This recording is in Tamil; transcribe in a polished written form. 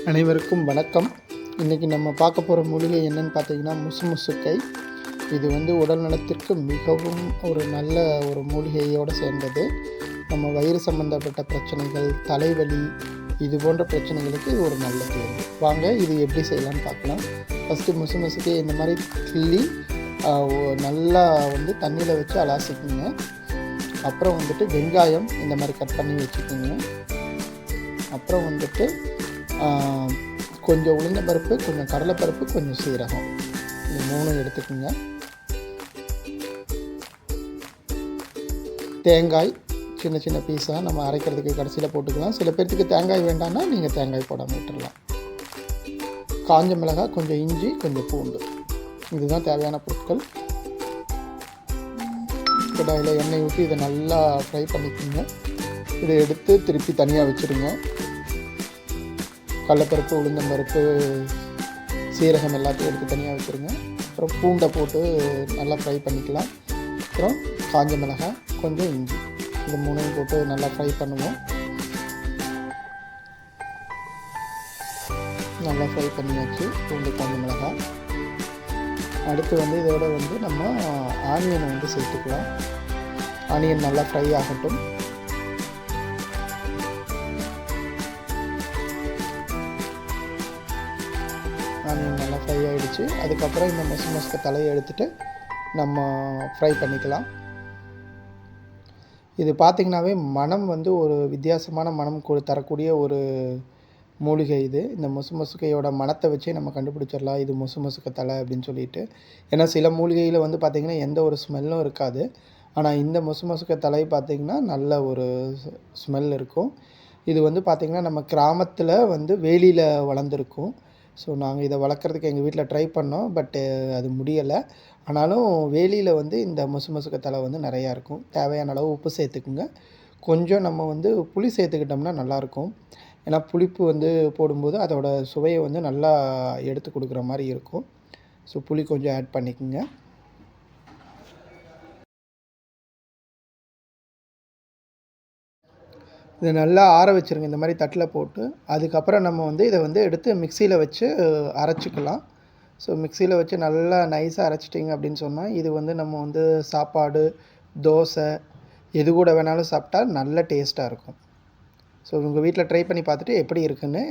அனைவருக்கும் வணக்கம். இன்றைக்கி நம்ம பார்க்க போகிற மூலிகை என்னென்னு பார்த்தீங்கன்னா முசுமுசுக்கை. இது உடல் நலத்திற்கு மிகவும் ஒரு நல்ல ஒரு மூலிகையோடு சேர்ந்தது. நம்ம வயிறு சம்பந்தப்பட்ட பிரச்சனைகள், தலைவலி, இது போன்ற பிரச்சனைகளுக்கு இது ஒரு நல்ல தேர்வு. வாங்க இது எப்படி செய்யலான்னு பார்க்கலாம். ஃபஸ்ட்டு முசுமுசுக்கையை இந்த மாதிரி கிள்ளி நல்லா தண்ணியில் வச்சு அலாசிக்குங்க. அப்புறம் வெங்காயம் இந்த மாதிரி கட் பண்ணி வச்சுக்கோங்க. அப்புறம் கொஞ்சம் உளுந்தம்பருப்பு, கொஞ்சம் கடலைப்பருப்பு, கொஞ்சம் சீரகம், இது 3 எடுத்துக்கோங்க. தேங்காய் சின்ன சின்ன பீஸாக நம்ம அரைக்கிறதுக்கு கடைசியில் போட்டுக்கலாம். சில பேர்த்துக்கு தேங்காய் வேண்டாம்னா நீங்கள் தேங்காய் போடாமல் விட்டுடலாம். காஞ்ச மிளகாய், கொஞ்சம் இஞ்சி, கொஞ்சம் பூண்டு, இதுதான் தேவையான பொருட்கள். கடாயில் எண்ணெய் ஊற்றி இதை நல்லா ஃப்ரை பண்ணிக்கோங்க. இதை எடுத்து திருப்பி தனியாக வச்சுருங்க. கடலைப்பருப்பு, உளுந்தம்பருப்பு, சீரகம் எல்லாத்தையும் எடுத்து தனியாக வச்சுருங்க. அப்புறம் பூண்டை போட்டு நல்லா ஃப்ரை பண்ணிக்கலாம். அப்புறம் காஞ்ச மிளகாய், கொஞ்சம் இஞ்சி, இந்த 3 போட்டு நல்லா ஃப்ரை பண்ணுவோம். நல்லா ஃப்ரை பண்ணியாச்சு பூண்டு, காஞ்ச மிளகாய். அடுத்து இதோட நம்ம ஆனியனை சேர்த்துக்கலாம். ஆனியன் நல்லா ஃப்ரை ஆகட்டும். ஆனியன் நல்லா ஃப்ரை ஆகிடுச்சு. அதுக்கப்புறம் இந்த முசுமுசுக்கை தலையை எடுத்துகிட்டு நம்ம ஃப்ரை பண்ணிக்கலாம். இது பார்த்திங்கனாவே மனம் ஒரு வித்தியாசமான மனம் தரக்கூடிய ஒரு மூலிகை இது. இந்த முசுமுசுக்கையோட மனத்தை வச்சே நம்ம கண்டுபிடிச்சிடலாம் இது முசுமுசுக்கை தலை அப்படின்னு சொல்லிட்டு. ஏன்னா சில மூலிகையில் பார்த்திங்கன்னா எந்த ஒரு ஸ்மெல்லும் இருக்காது. ஆனால் இந்த முசுமுசுக்கை தலை பார்த்திங்கன்னா நல்ல ஒரு ஸ்மெல் இருக்கும். இது பார்த்திங்கன்னா நம்ம கிராமத்தில் வேலியில் வளர்ந்துருக்கும். ஸோ நாங்கள் இதை வளர்க்குறதுக்கு எங்கள் வீட்டில் ட்ரை பண்ணோம். பட்டு அது முடியலை. ஆனாலும் வேலியில் இந்த முசுமுசுக்கை தலை நிறையா இருக்கும். தேவையான அளவு உப்பு சேர்த்துக்குங்க. கொஞ்சம் நம்ம புளி சேர்த்துக்கிட்டோம்னா நல்லாயிருக்கும். ஏன்னா புளிப்பு போடும்போது அதோட சுவையை நல்லா எடுத்து கொடுக்குற மாதிரி இருக்கும். ஸோ புளி கொஞ்சம் ஆட் பண்ணிக்கோங்க. இதை நல்லா ஆற வச்சுருங்க இந்த மாதிரி தட்டில் போட்டு. அதுக்கப்புறம் நம்ம இதை எடுத்து மிக்சியில் வச்சு அரைச்சிக்கலாம். ஸோ மிக்சியில் வச்சு நல்லா நைஸாக அரைச்சிட்டிங்க அப்படின்னு சொன்னால் இது நம்ம சாப்பாடு, தோசை எது கூட வேணாலும் சாப்பிட்டா நல்ல டேஸ்ட்டாக இருக்கும். ஸோ உங்கள் வீட்டில் ட்ரை பண்ணி பார்த்துட்டு எப்படி இருக்குன்னு